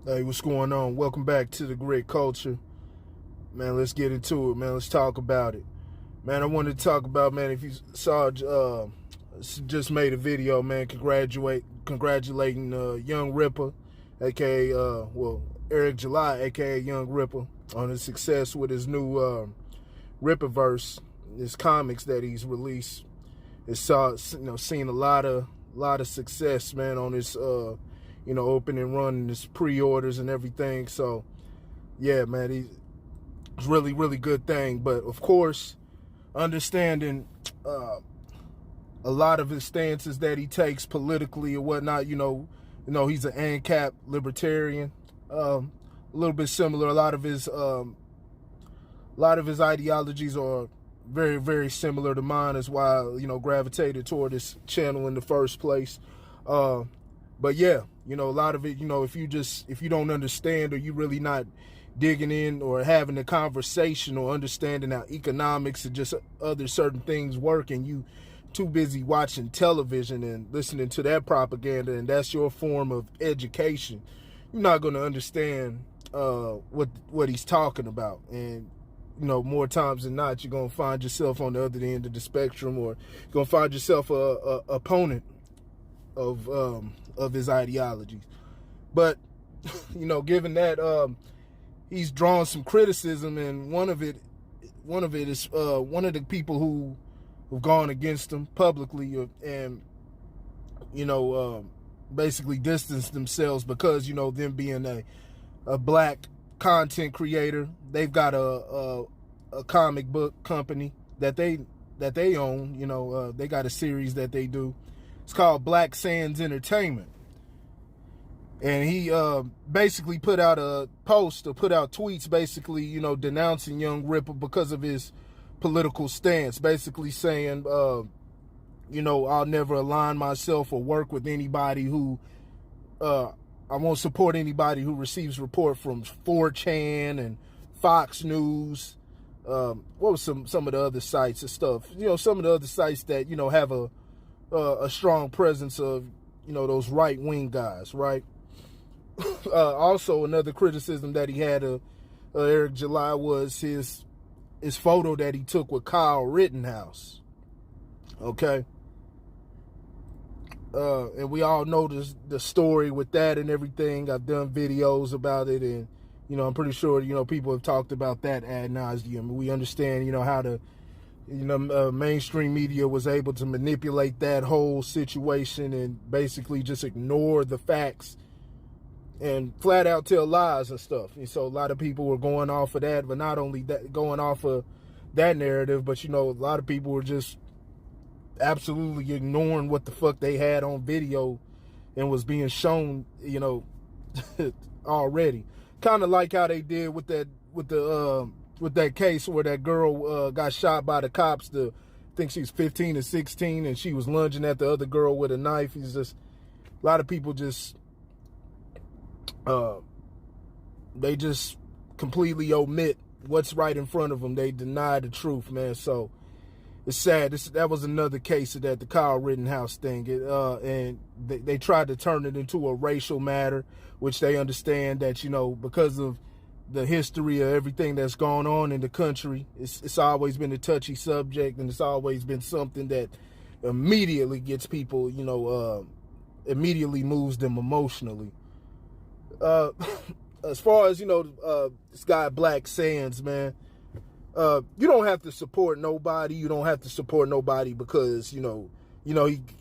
Hey, what's going on? Welcome back to the Grit Culture. Man, let's get into it, man. Let's talk about it. Man, I wanted to talk about, man, if you saw, just made a video, man, congratulating Young Ripper, a.k.a., Eric July, a.k.a. Young Ripper, on his success with his new Rippaverse, his comics that he's released. Seen a lot of success, man, on his open and run, his pre-orders and everything. So yeah, man, it's really good thing. But of course, understanding a lot of his stances that he takes politically or whatnot, he's an ANCAP libertarian, a little bit similar. A lot of his ideologies are very similar to mine. Is why I gravitated toward this channel in the first place. But yeah, a lot of it, if you don't understand, or you really not digging in or having a conversation or understanding how economics and just other certain things work, and you too busy watching television and listening to that propaganda, and that's your form of education, you're not going to understand what he's talking about. And more times than not, you're going to find yourself on the other end of the spectrum, or you're going to find yourself a opponent of his ideologies. But given that he's drawn some criticism, and one of it is one of the people who've gone against him publicly, and basically distanced themselves because them being a black content creator. They've got a comic book company that they own. They got a series that they do. It's called Black Sands Entertainment. And he basically put out a post, or put out tweets, basically, denouncing Young Ripper because of his political stance, basically saying, I'll never align myself or work with anybody who, I won't support anybody who receives report from 4chan and Fox News. What was some of the other sites and stuff? Some of the other sites that, have a strong presence of, those right-wing guys, right? Also, another criticism that he had of Eric July was his photo that he took with Kyle Rittenhouse. Okay. And we all know the story with that and everything. I've done videos about it, and, I'm pretty sure, people have talked about that ad nauseum. We understand, how the, mainstream media was able to manipulate that whole situation and basically just ignore the facts and flat out tell lies and stuff. And so a lot of people were going off of that, but not only that, going off of that narrative, but, a lot of people were just absolutely ignoring what the fuck they had on video and was being shown, already. Kind of like how they did with that case where that girl got shot by the cops. I think she was 15 or 16, and she was lunging at the other girl with a knife. He's just, a lot of people just, they just completely omit what's right in front of them. They deny the truth, man. So it's sad. That was another case of that, the Kyle Rittenhouse thing. And they tried to turn it into a racial matter, which they understand that, because of the history of everything that's gone on in the country, it's always been a touchy subject, and it's always been something that immediately gets people, immediately moves them emotionally. As far as, this guy Black Sands, man, you don't have to support nobody. You don't have to support nobody because, he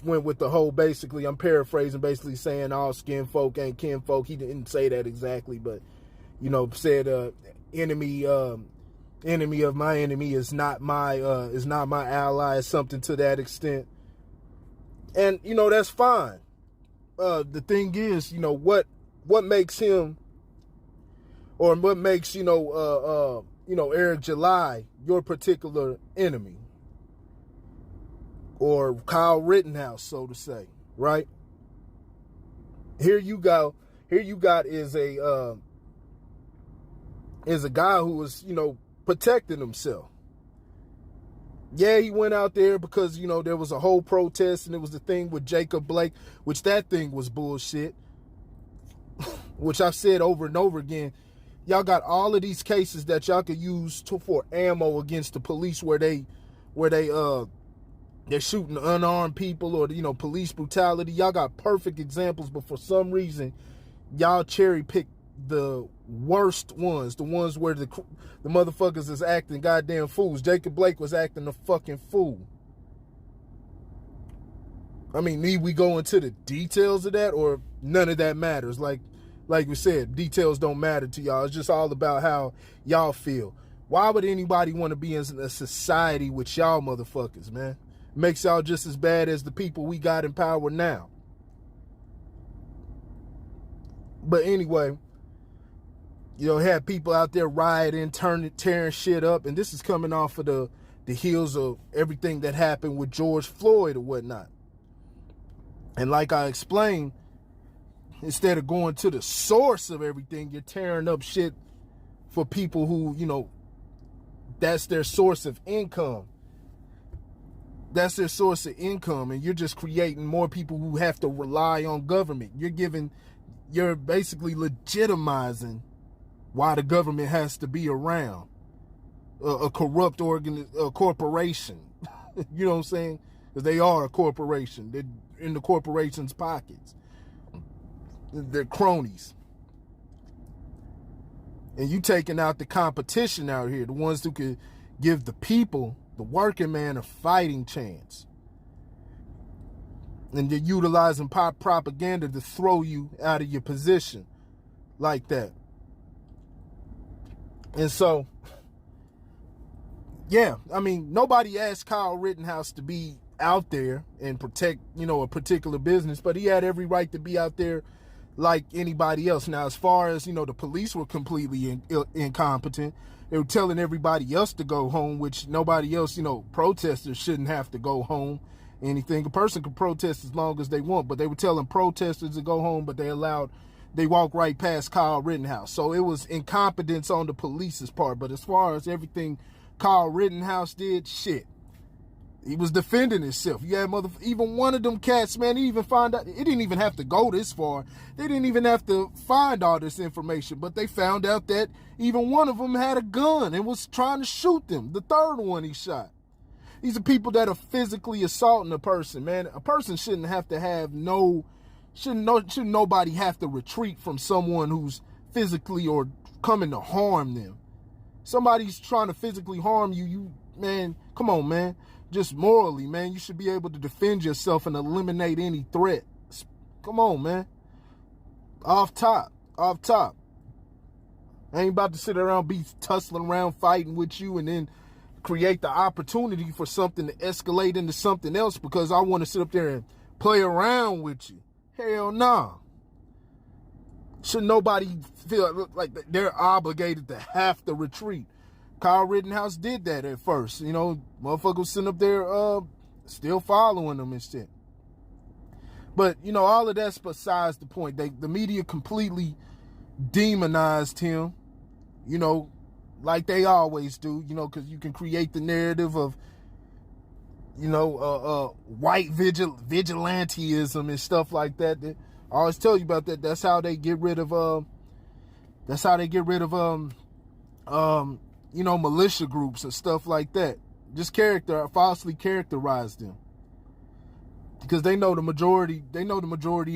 went with the whole, basically, I'm paraphrasing, basically saying all skin folk ain't kin folk. He didn't say that exactly, but, said, enemy of my enemy is not my ally, something to that extent. And, that's fine. The thing is, what makes him, or what makes, Eric July your particular enemy, or Kyle Rittenhouse, so to say, right? Here you got is a guy who was, protecting himself. Yeah, he went out there because, there was a whole protest, and it was the thing with Jacob Blake, which that thing was bullshit. which I've said over and over again, y'all got all of these cases that y'all could use for ammo against the police where they're shooting unarmed people or, police brutality. Y'all got perfect examples, but for some reason, y'all cherry pick the worst ones, the ones where the motherfuckers is acting goddamn fools. Jacob Blake was acting a fucking fool. I mean, need we go into the details of that, or none of that matters? Like we said, details don't matter to y'all. It's just all about how y'all feel. Why would anybody want to be in a society with y'all motherfuckers, man? Makes y'all just as bad as the people we got in power now. But anyway, have people out there rioting, tearing shit up, and this is coming off of the heels of everything that happened with George Floyd or whatnot. And like I explained, instead of going to the source of everything, you're tearing up shit for people who, that's their source of income. That's their source of income, and you're just creating more people who have to rely on government. You're basically legitimizing why the government has to be around. A corrupt corporation. You know what I'm saying? Because they are a corporation. They're in the corporation's pockets. They're cronies. And you taking out the competition out here, the ones who could give the people, the working man, a fighting chance. And you're utilizing pop propaganda to throw you out of your position like that. And so, yeah, I mean, nobody asked Kyle Rittenhouse to be out there and protect, a particular business, but he had every right to be out there like anybody else. Now, as far as, the police were completely incompetent. They were telling everybody else to go home, which nobody else, protesters shouldn't have to go home. Anything. A person can protest as long as they want, but they were telling protesters to go home, but they walked right past Kyle Rittenhouse. So it was incompetence on the police's part. But as far as everything Kyle Rittenhouse did, shit. He was defending himself. You had even one of them cats, man, he even found out, it didn't even have to go this far. They didn't even have to find all this information, but they found out that even one of them had a gun and was trying to shoot them. The third one he shot. These are people that are physically assaulting a person, man. A person shouldn't have to have shouldn't nobody have to retreat from someone who's physically or coming to harm them. Somebody's trying to physically harm you, man, come on, man. Just morally, man, you should be able to defend yourself and eliminate any threat. Come on, man. Off top. I ain't about to sit around, be tussling around, fighting with you, and then create the opportunity for something to escalate into something else because I want to sit up there and play around with you. Hell nah. Should nobody feel like they're obligated to have to retreat? Kyle Rittenhouse did that at first. Motherfucker was sitting up there still following them and shit. But, all of that's besides the point. The media completely demonized him, like they always do, because you can create the narrative of, white vigilanteism and stuff like that. I always tell you about that. That's how they get rid of, militia groups and stuff like that. Just falsely characterize them. Because they know the majority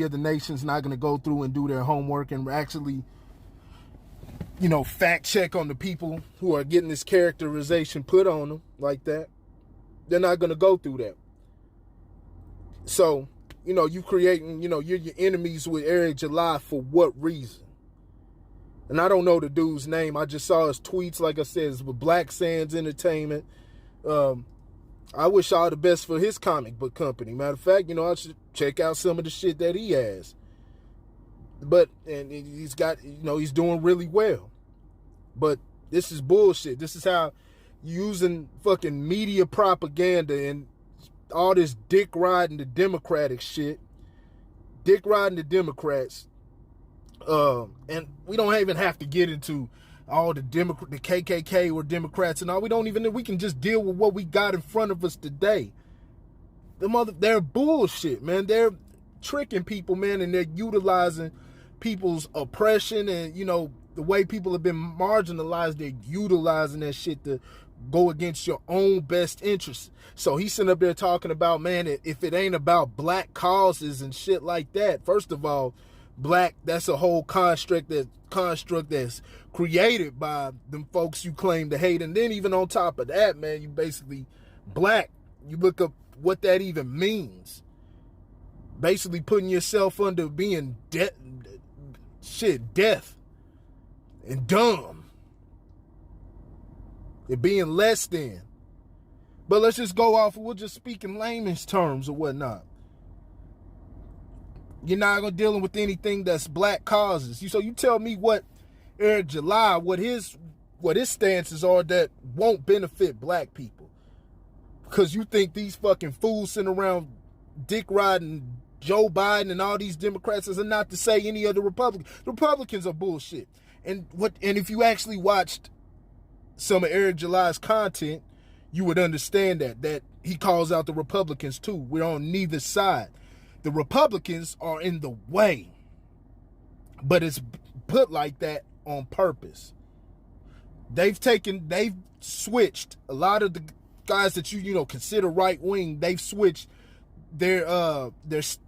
of the nation's not going to go through and do their homework and actually, fact check on the people who are getting this characterization put on them like that. They're not going to go through that. So, you creating, you're your enemies with Eric July for what reason? And I don't know the dude's name. I just saw his tweets. Like I said, it's with Black Sands Entertainment. I wish all the best for his comic book company. Matter of fact, I should check out some of the shit that he has. And he's got, he's doing really well. But this is bullshit. This is how using fucking media propaganda and all this dick riding the Democratic shit. Dick riding the Democrats. And we don't even have to get into all the KKK or Democrats and all. We can just deal with what we got in front of us today. They're bullshit, man. They're tricking people, man, and they're utilizing people's oppression and, you know, the way people have been marginalized, they're utilizing that shit to go against your own best interests. So he's sitting up there talking about, man, if it ain't about black causes and shit like that, first of all, black, that's a whole construct that's created by them folks you claim to hate. And then even on top of that, man, you basically black, you look up what that even means. Basically putting yourself under being death and dumb. It being less than. But let's just go off, we'll just speak in layman's terms or whatnot. You're not gonna dealing with anything that's black causes. So you tell me what Eric July, what his stances are that won't benefit black people. Because you think these fucking fools sitting around dick riding Joe Biden and all these Democrats is not to say any of the Republicans. The Republicans are bullshit. And if you actually watched some of Eric July's content, you would understand that he calls out the Republicans too. We're on neither side. The Republicans are in the way, but it's put like that on purpose. They've switched a lot of the guys that you consider right wing. They've switched their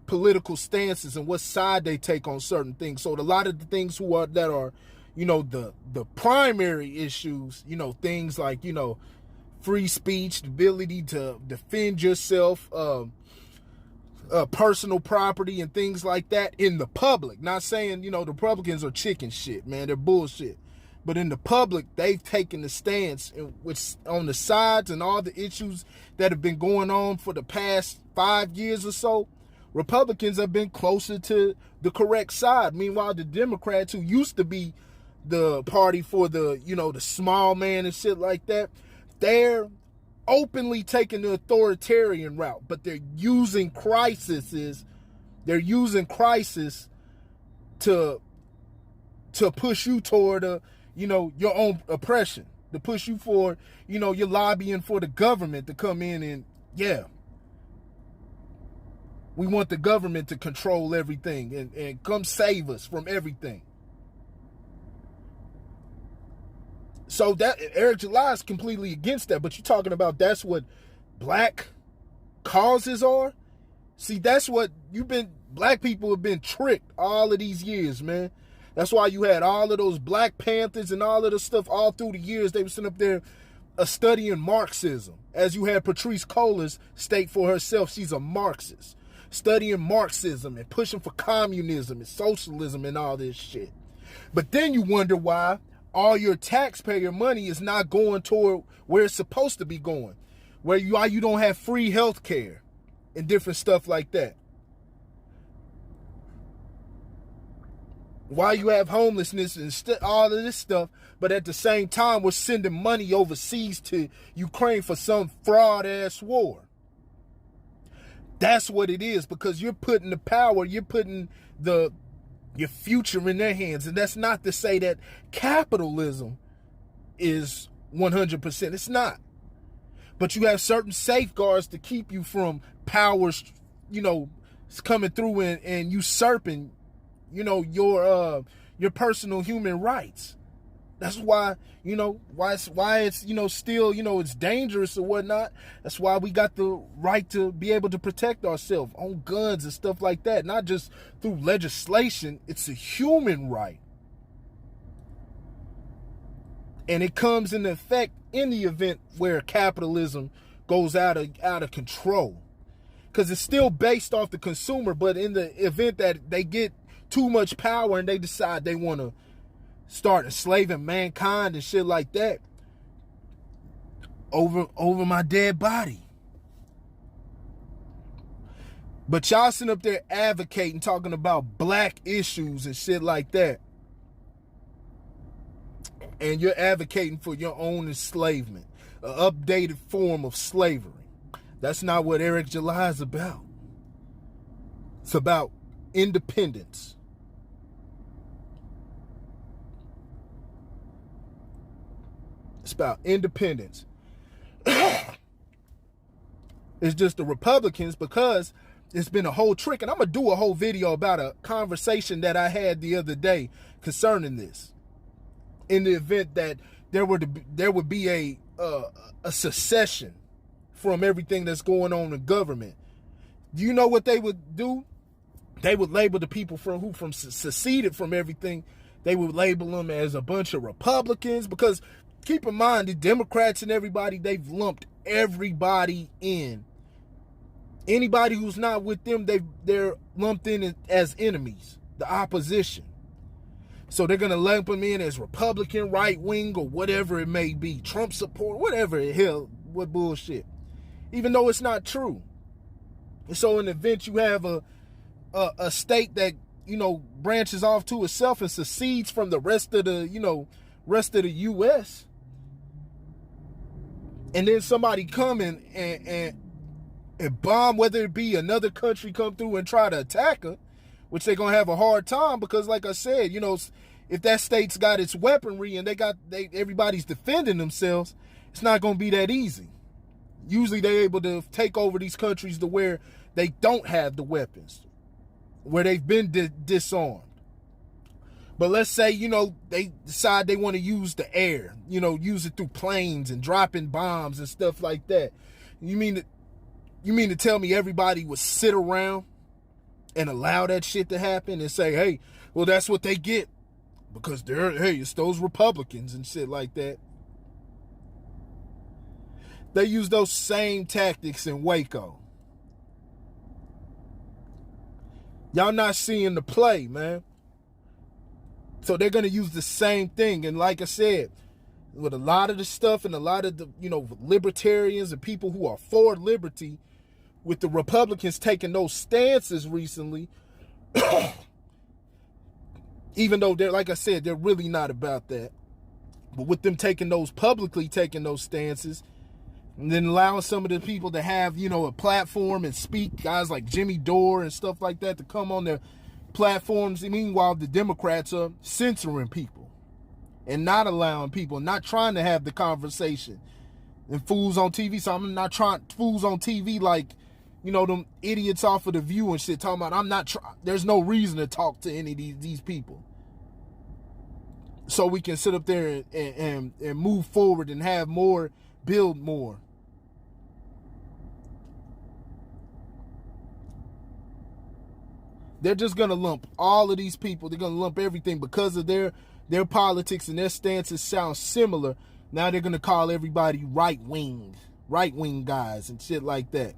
political stances and what side they take on certain things. So a lot of the things that are the primary issues, things like free speech, the ability to defend yourself, personal property and things like that in the public. Not saying the Republicans are chicken shit, man, they're bullshit. But in the public, they've taken the stance which on the sides and all the issues that have been going on for the past 5 years or so. Republicans have been closer to the correct side. Meanwhile, the Democrats, who used to be the party for the small man and shit like that, they're openly taking the authoritarian route, but they're using crisis to push you toward your own oppression, to push you for you're lobbying for the government to come in and we want the government to control everything and come save us from everything. So that Eric July is completely against that, but you're talking about that's what black causes are? See, that's what black people have been tricked all of these years, man. That's why you had all of those Black Panthers and all of the stuff all through the years. They were sitting up there studying Marxism. As you had Patrice Cullors state for herself, she's a Marxist. Studying Marxism and pushing for communism and socialism and all this shit. But then you wonder why all your taxpayer money is not going toward where it's supposed to be going. Why you don't have free health care and different stuff like that. Why you have homelessness and all of this stuff, but at the same time we're sending money overseas to Ukraine for some fraud-ass war. That's what it is, because you're putting the power, you're putting your future in their hands. And that's not to say that capitalism is 100%. It's not. But you have certain safeguards to keep you from powers, coming through and usurping, your personal human rights. That's why, why it's still, it's dangerous or whatnot. That's why we got the right to be able to protect ourselves on guns and stuff like that. Not just through legislation. It's a human right. And it comes into effect in the event where capitalism goes out of control. Because it's still based off the consumer, but in the event that they get too much power and they decide they want to start enslaving mankind and shit like that over my dead body. But y'all sitting up there advocating, talking about black issues and shit like that. And you're advocating for your own enslavement, an updated form of slavery. That's not what Eric July is about. It's about independence. It's about independence. It's just the Republicans, because it's been a whole trick, and I'm gonna do a whole video about a conversation that I had the other day concerning this. In the event that there would be a secession from everything that's going on in government, do you know what they would do? They would label the people who seceded from everything. They would label them as a bunch of Republicans, because keep in mind, the Democrats and everybody, they've lumped everybody in. Anybody who's not with them, they're lumped in as enemies, the opposition. So they're going to lump them in as Republican, right wing, or whatever it may be, Trump support, whatever the hell, what bullshit. Even though it's not true. And so in the event you have a state that, branches off to itself and secedes from the rest of the U.S., and then somebody come and bomb, whether it be another country come through and try to attack her, which they're going to have a hard time, because like I said, if that state's got its weaponry and everybody's defending themselves, it's not going to be that easy. Usually they're able to take over these countries to where they don't have the weapons, where they've been disarmed. But let's say, they decide they want to use the air, use it through planes and dropping bombs and stuff like that. You mean to tell me everybody would sit around and allow that shit to happen and say, hey, well, that's what they get because it's those Republicans and shit like that? They use those same tactics in Waco. Y'all not seeing the play, man. So they're going to use the same thing. And like I said, with a lot of the stuff and a lot of the, libertarians and people who are for liberty, with the Republicans taking those stances recently, even though they're, like I said, they're really not about that. But with them publicly taking those stances, and then allowing some of the people to have, a platform and speak, guys like Jimmy Dore and stuff like that, to come on their platforms. Meanwhile, the Democrats are censoring people and not allowing people, not trying to have the conversation. And fools on TV, so I'm not trying, fools on TV like, them idiots off of The View and shit, talking about there's no reason to talk to any of these people. So we can sit up there and move forward and have more, build more. They're just going to lump all of these people. They're going to lump everything because of their politics and their stances sound similar. Now they're going to call everybody right wing guys and shit like that.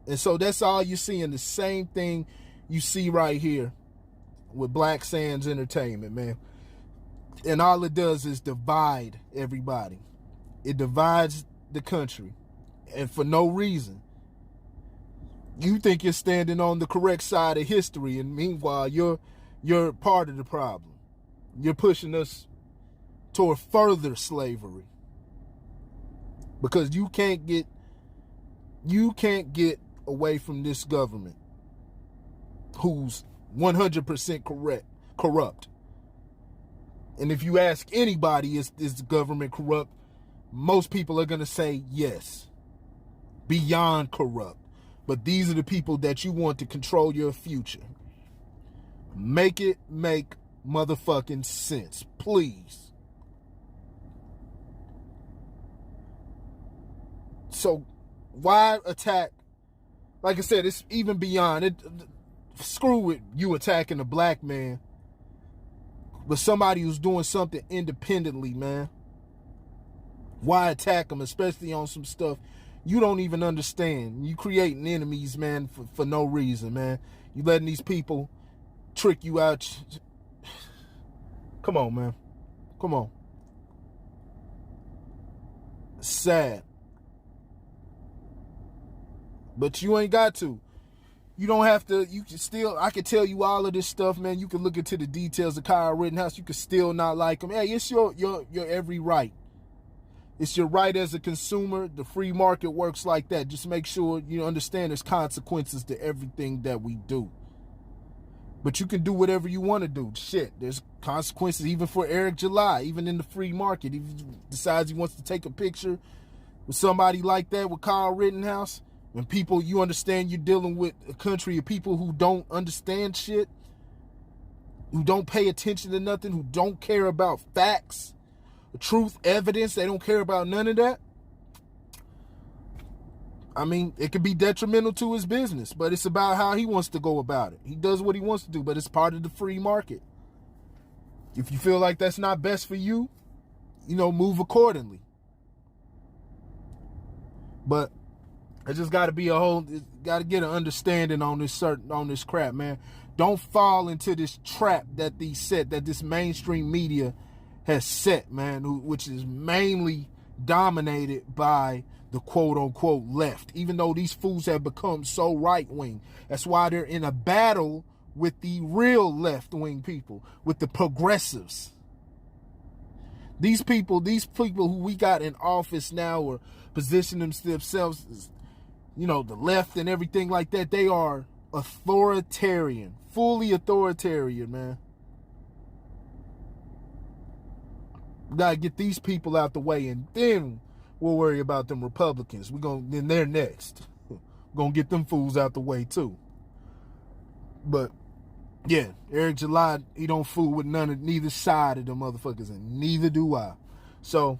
And so that's all you're seeing. The same thing you see right here with Black Sands Entertainment, man. And all it does is divide everybody. It divides the country. And for no reason. You think you're standing on the correct side of history, and meanwhile you're part of the problem. You're pushing us toward further slavery. Because you can't get away from this government who's 100% corrupt. And if you ask anybody, is the government corrupt? Most people are going to say yes. Beyond corrupt. But these are the people that you want to control your future. Make it make motherfucking sense, please. So why attack? Like I said, it's even beyond it. Screw with you attacking a black man, but somebody who's doing something independently, man. Why attack them, especially on some stuff you don't even understand? You creating enemies, man, for no reason, man. You letting these people trick you out. Come on, man. Come on. Sad. But you ain't got to. You don't have to. You can still, I can tell you all of this stuff, man. You can look into the details of Kyle Rittenhouse. You can still not like him. Hey, it's your every right. It's your right as a consumer. The free market works like that. Just make sure you understand there's consequences to everything that we do. But you can do whatever you want to do. Shit, there's consequences even for Eric July, even in the free market. If he decides he wants to take a picture with somebody like that, with Kyle Rittenhouse, When people, you understand you're dealing with a country of people who don't understand shit, who don't pay attention to nothing, who don't care about facts, truth, evidence. They don't care about none of that. I mean, it could be detrimental to his business, but it's about how he wants to go about it. He does what he wants to do, but it's part of the free market. If you feel like that's not best for you, move accordingly. But it just got to be got to get an understanding on this crap, man. Don't fall into this trap that this mainstream media has set, man, which is mainly dominated by the quote-unquote left, even though these fools have become so right-wing. That's why they're in a battle with the real left-wing people, with the progressives. These people who we got in office now or position themselves as, the left and everything like that, they are authoritarian, fully authoritarian, man. We gotta get these people out the way, and then we'll worry about them Republicans. Then they're next. We're gonna get them fools out the way too. But yeah, Eric July, he don't fool with neither side of them motherfuckers, and neither do I. So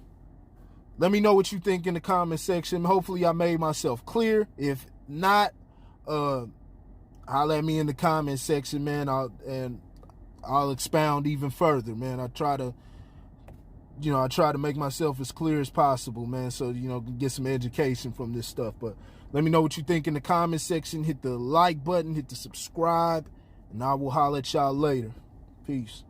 let me know what you think in the comment section. Hopefully I made myself clear. If not, holler at me in the comment section, man. I'll expound even further, man. I try to make myself as clear as possible, man, so, get some education from this stuff. But let me know what you think in the comment section. Hit the like button, hit the subscribe, and I will holler at y'all later. Peace.